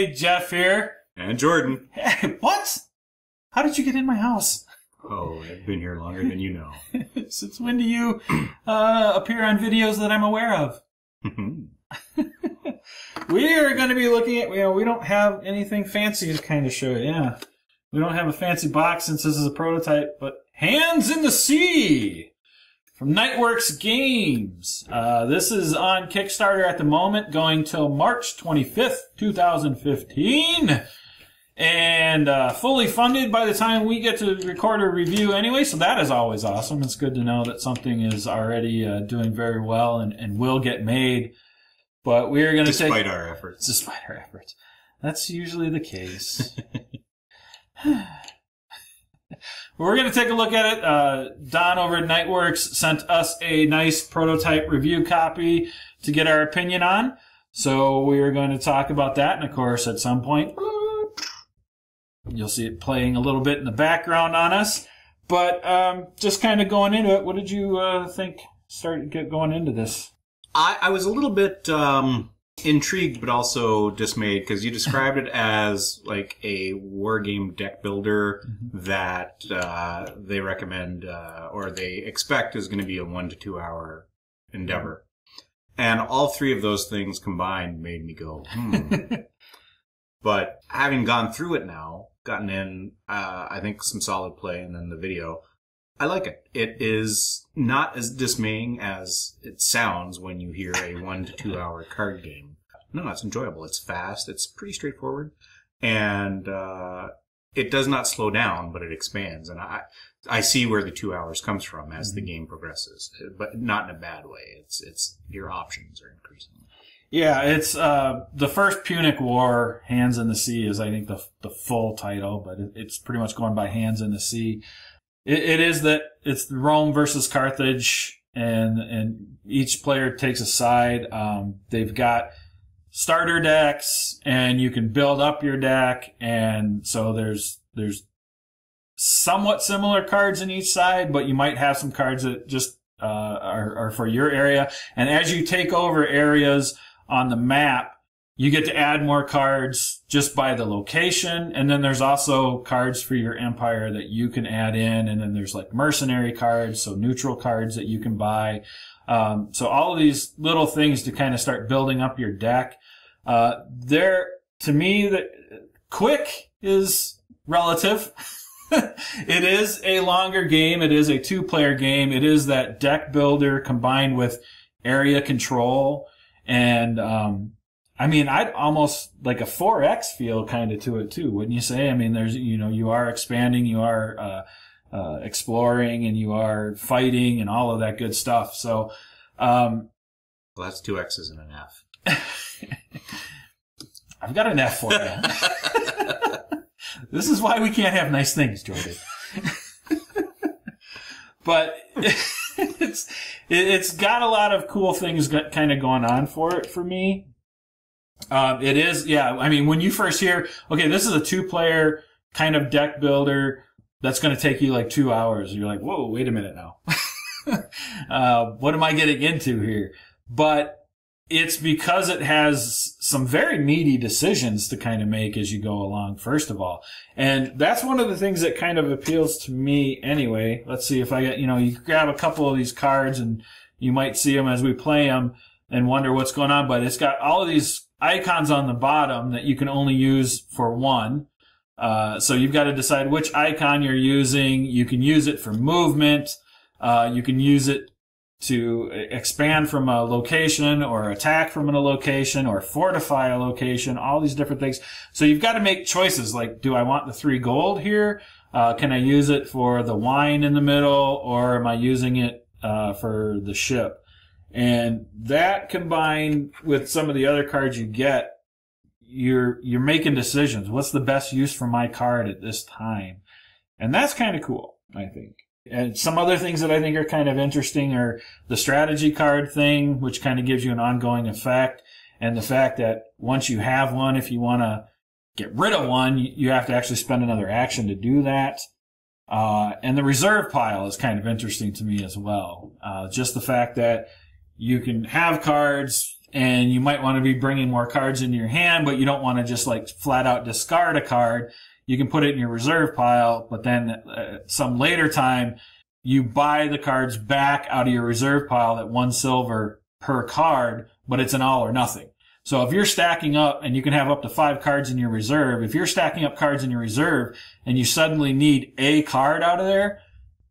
everybody, Jeff here. And Jordan. Hey, what? How did you get in my house? Oh, I've been here longer than you know. Since when do you appear on videos that I'm aware of? We are going to be looking at, we don't have anything fancy to kind of show you. Yeah. We don't have a fancy box since this is a prototype, but Hands in the Sea from Nightworks Games. This is on Kickstarter at the moment, going till March 25th, 2015. And fully funded by the time we get to record a review anyway, so that is always awesome. It's good to know that something is already doing very well and will get made. But we're going to take... Despite our efforts. Despite our efforts. That's usually the case. We're going to take a look at it. Don over at Nightworks sent us a nice prototype review copy to get our opinion on. So we're going to talk about that. And of course, at some point, you'll see it playing a little bit in the background on us. But just kind of going into it, what did you think going into this? I was a little bit intrigued, but also dismayed, because you described it as like a war game deck builder that they recommend or they expect is going to be a 1 to 2 hour endeavor. And all three of those things combined made me go, But having gone through it now, gotten in, I think, some solid play and then the video, I like it. It is not as dismaying as it sounds when you hear a 1 to 2 hour card game. No, it's enjoyable. It's fast. It's pretty straightforward. And it does not slow down, but it expands. And I see where the 2 hours comes from as the game progresses, but not in a bad way. It's your options are increasing. Yeah, it's the first Punic War, Hands in the Sea, is I think the full title, but it's pretty much going by Hands in the Sea. It is that it's Rome versus Carthage, and each player takes a side. They've got starter decks, and you can build up your deck, and so there's somewhat similar cards in each side, but you might have some cards that just are for your area. And as you take over areas on the map, you get to add more cards just by the location. And then there's also cards for your empire that you can add in. And then there's like mercenary cards, so neutral cards that you can buy. So all of these little things to kind of start building up your deck. To me, that quick is relative. It is a longer game. It is a 2-player game. It is that deck builder combined with area control. And, I mean, I'd almost like a 4X feel kind of to it too, wouldn't you say? I mean, there's, you are expanding, you are, exploring, and you are fighting and all of that good stuff. So, well, that's 2 X's and an F. I've got an F for you. This is why we can't have nice things, Jordan. But it's got a lot of cool things kind of going on for it for me. It is, yeah. I mean, when you first hear, okay, this is a 2-player kind of deck builder that's going to take you like 2 hours. You're like, whoa, wait a minute now. What am I getting into here? But it's because it has some very meaty decisions to kind of make as you go along, first of all. And that's one of the things that kind of appeals to me anyway. Let's see if I get, you grab a couple of these cards and you might see them as we play them and wonder what's going on. But it's got all of these icons on the bottom that you can only use for one. So you've got to decide which icon you're using. You can use it for movement. You can use it to expand from a location or attack from a location or fortify a location, all these different things. So you've got to make choices like, do I want the 3 gold here? Can I use it for the wine in the middle, or am I using it for the ship? And that combined with some of the other cards you get, you're making decisions. What's the best use for my card at this time? And that's kind of cool, I think. And some other things that I think are kind of interesting are the strategy card thing, which kind of gives you an ongoing effect, and the fact that once you have one, if you want to get rid of one, you have to actually spend another action to do that. And the reserve pile is kind of interesting to me as well. Just the fact that you can have cards and you might want to be bringing more cards into your hand, but you don't want to just like flat out discard a card. You can put it in your reserve pile, but then some later time, you buy the cards back out of your reserve pile at 1 silver per card, but it's an all or nothing. So if you're stacking up, and you can have up to 5 cards in your reserve, if you're stacking up cards in your reserve and you suddenly need a card out of there,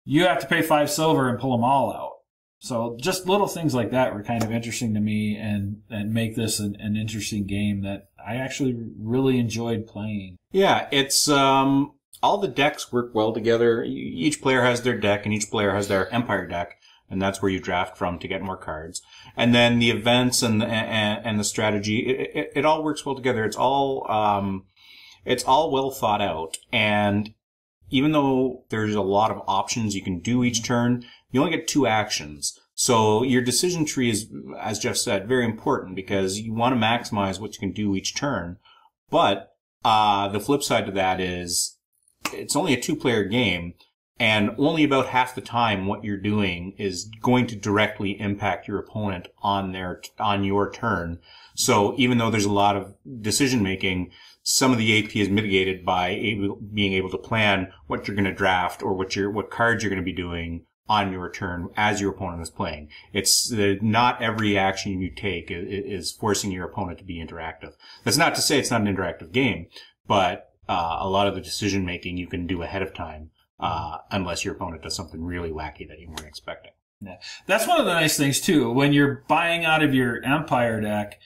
you have to pay 5 silver and pull them all out. So just little things like that were kind of interesting to me and make this an interesting game that I actually really enjoyed playing. Yeah, it's all the decks work well together. Each player has their deck, and each player has their Empire deck, and that's where you draft from to get more cards. And then the events and the strategy, it all works well together. It's all well thought out. And even though there's a lot of options you can do each turn, you only get 2 actions. So your decision tree is, as Jeff said, very important because you want to maximize what you can do each turn. But the flip side to that is it's only a 2-player game, and only about half the time what you're doing is going to directly impact your opponent on your turn. So even though there's a lot of decision making, some of the AP is mitigated by being able to plan what you're going to draft or what cards you're going to be doing on your turn as your opponent is playing. It's not every action you take is forcing your opponent to be interactive. That's not to say it's not an interactive game, but a lot of the decision making you can do ahead of time, unless your opponent does something really wacky that you weren't expecting. Yeah. That's one of the nice things too. When you're buying out of your Empire deck,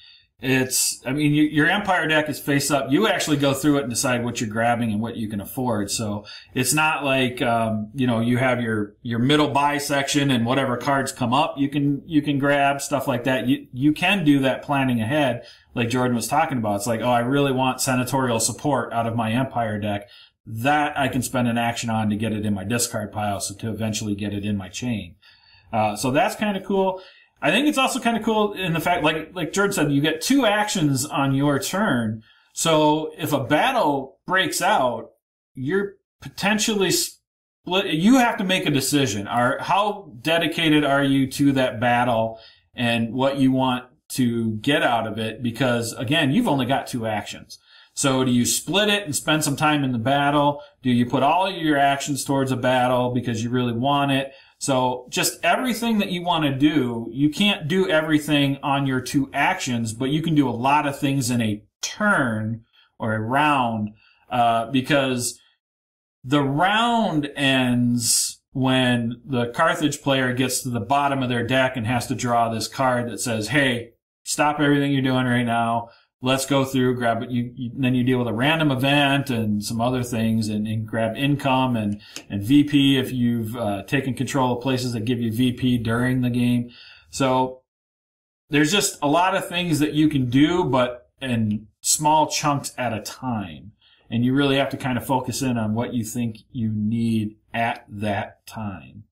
your Empire deck is face up. You actually go through it and decide what you're grabbing and what you can afford. So it's not like, you have your middle buy section and whatever cards come up, you can grab stuff like that. You can do that planning ahead, like Jordan was talking about. It's like, oh, I really want senatorial support out of my Empire deck. That I can spend an action on to get it in my discard pile, so to eventually get it in my chain. So that's kind of cool. I think it's also kind of cool in the fact, like Jordan said, you get 2 actions on your turn. So if a battle breaks out, you're potentially split. You have to make a decision. How dedicated are you to that battle and what you want to get out of it? Because again, you've only got 2 actions. So do you split it and spend some time in the battle? Do you put all of your actions towards a battle because you really want it? So just everything that you want to do, you can't do everything on your 2 actions, but you can do a lot of things in a turn or a round, because the round ends when the Carthage player gets to the bottom of their deck and has to draw this card that says, hey, stop everything you're doing right now. Let's go through, grab it. Then you deal with a random event and some other things and grab income and VP if you've taken control of places that give you VP during the game. So there's just a lot of things that you can do, but in small chunks at a time. And you really have to kind of focus in on what you think you need at that time.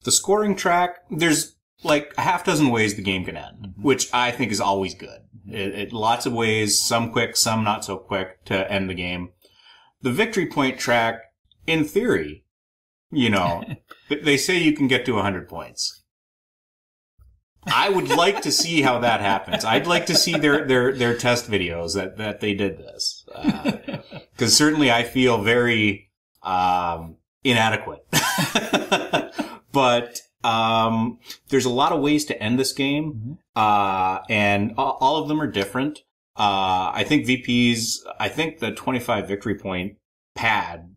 The scoring track, there's like a half dozen ways the game can end, which I think is always good. Lots of ways, some quick, some not so quick to end the game. The victory point track, in theory, they say you can get to 100 points. I would like to see how that happens. I'd like to see their test videos that they did this. 'Cause certainly I feel very, inadequate. But, there's a lot of ways to end this game. And all of them are different. I think the 25 victory point pad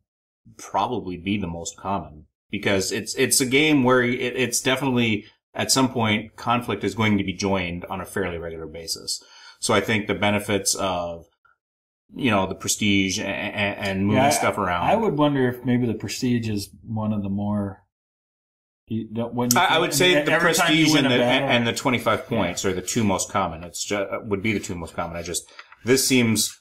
probably be the most common because it's a game where it's definitely at some point conflict is going to be joined on a fairly regular basis. So I think the benefits of, the prestige and moving stuff around. I would wonder if maybe the prestige is one of the more, I would say the prestige and the 25 points are the 2 most common. Would be the 2 most common. This seems,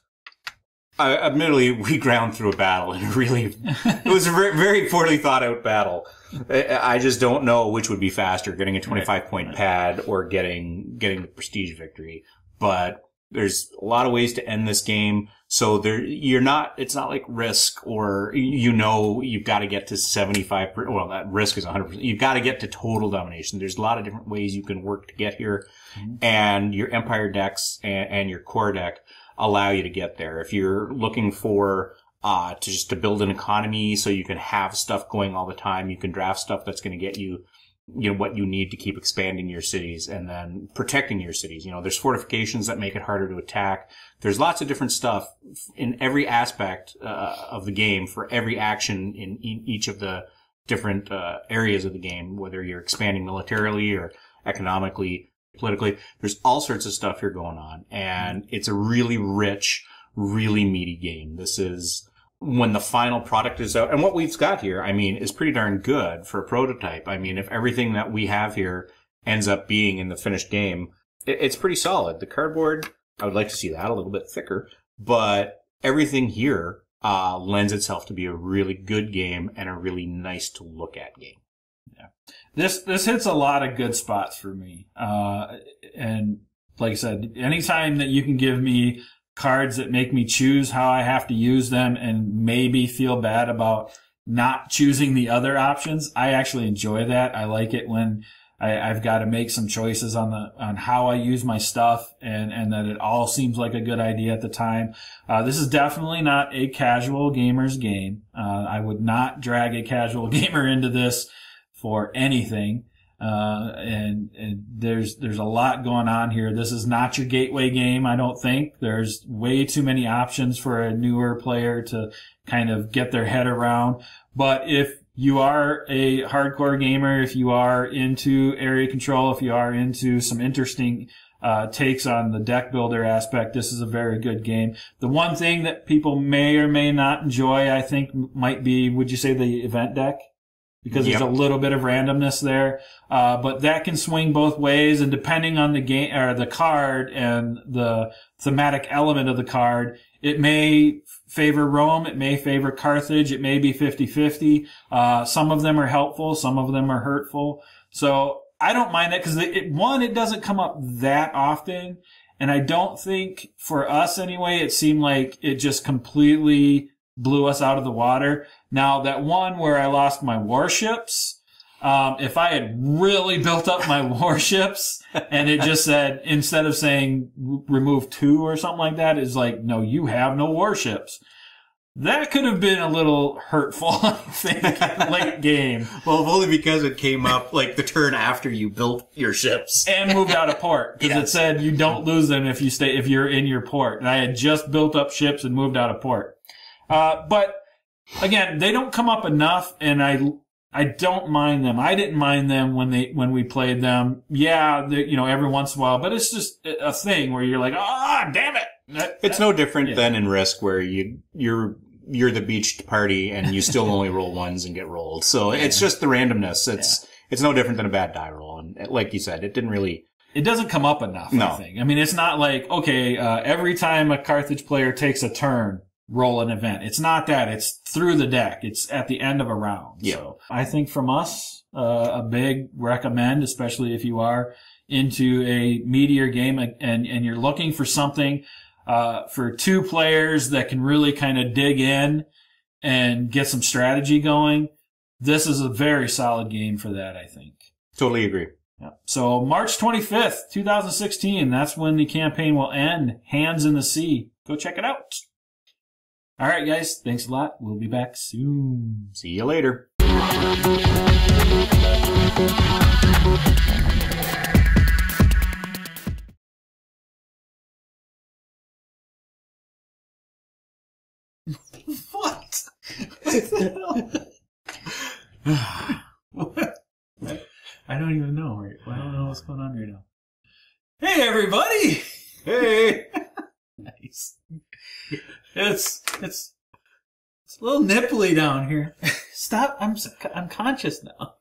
admittedly, we ground through a battle and it was a very, very poorly thought out battle. I just don't know which would be faster, getting a 25 point pad or getting the prestige victory. But, There's a lot of ways to end this game. So it's not like Risk or, you've got to get to 75%. Well, that Risk is 100%. You've got to get to total domination. There's a lot of different ways you can work to get here. Mm-hmm. And your Empire decks and your core deck allow you to get there. If you're looking for, to build an economy so you can have stuff going all the time, you can draft stuff that's going to get you, what you need to keep expanding your cities and then protecting your cities. There's fortifications that make it harder to attack. There's lots of different stuff in every aspect of the game for every action in each of the different areas of the game, whether you're expanding militarily or economically, politically. There's all sorts of stuff here going on, and it's a really rich, really meaty game. This is when the final product is out, and what we've got here, is pretty darn good for a prototype. If everything that we have here ends up being in the finished game, it's pretty solid. The cardboard, I would like to see that a little bit thicker, but everything here lends itself to be a really good game and a really nice to look at game. Yeah. This hits a lot of good spots for me. And like I said, anytime that you can give me cards that make me choose how I have to use them and maybe feel bad about not choosing the other options, I actually enjoy that. I like it when I've got to make some choices on how I use my stuff and that it all seems like a good idea at the time. This is definitely not a casual gamer's game. I would not drag a casual gamer into this for anything. And there's a lot going on here. This is not your gateway game, I don't think. There's way too many options for a newer player to kind of get their head around. But if you are a hardcore gamer, if you are into area control, if you are into some interesting takes on the deck builder aspect, this is a very good game. The one thing that people may or may not enjoy, I think, might be, would you say, the event deck? Because there's a little bit of randomness there. But that can swing both ways, and depending on the game or the card and the thematic element of the card, it may favor Rome, it may favor Carthage, it may be 50-50. Some of them are helpful, some of them are hurtful. So I don't mind that because it doesn't come up that often, and I don't think for us anyway, it seemed like it just completely blew us out of the water. Now, that one where I lost my warships, if I had really built up my warships and it just said, instead of saying remove 2 or something like that, it's like, no, you have no warships. That could have been a little hurtful, I think, late game. Well, only because it came up like the turn after you built your ships. And moved out of port. Because it said you don't lose them if you're in your port. And I had just built up ships and moved out of port. But again, they don't come up enough, and I don't mind them. I didn't mind them when we played them. Yeah, every once in a while, but it's just a thing where you're like, damn it. It's no different than in Risk, where you're the beached party and you still only roll ones and get rolled. So it's just the randomness. It's no different than a bad die roll. And like you said, it doesn't come up enough, I think. It's not like, okay, every time a Carthage player takes a turn, roll an event. It's not that. It's through the deck. It's at the end of a round. Yeah. So I think from us, a big recommend, especially if you are into a meatier game and you're looking for something for 2 players that can really kind of dig in and get some strategy going. This is a very solid game for that, I think. Totally agree. Yeah. So March 25th, 2016, that's when the campaign will end. Hands in the Sea. Go check it out. All right, guys. Thanks a lot. We'll be back soon. See you later. What? What the hell? What? I don't even know. I don't know what's going on right now. Hey, everybody! Hey! Nice. It's a little nipply down here. Stop. I'm conscious now.